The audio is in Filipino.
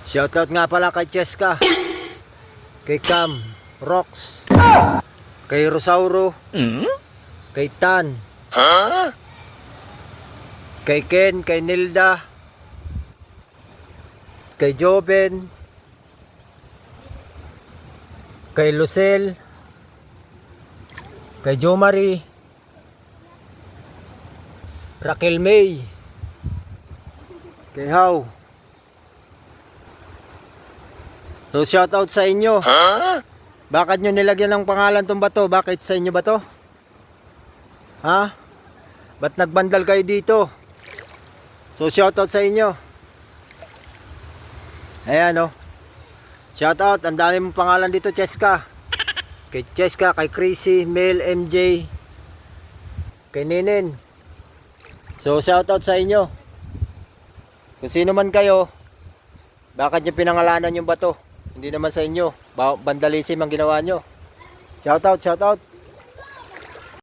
Shoutout nga pala kay Cheska, kay Cam, Rox, kay Rosauro, kay Tan, kay Ken, kay Nilda, kay Joven, kay Lucel, kay Jomari, Raquel May, kay How. So shoutout sa inyo. Bakit nyo nilagyan ng pangalan tong bato? Bakit sa inyo ba to? Ha? Ba't nagbandal kayo dito? So shoutout sa inyo. Ayan, oh. Shoutout, ang dami mong pangalan dito, Cheska. Kay Cheska, kay Chrissy, Mel, MJ, kay Ninin. So shoutout sa inyo. Kung sino man kayo, bakit nyo pinangalanan yung bato? Hindi naman sa inyo. Vandalism ang ginawa nyo. Shoutout, shoutout.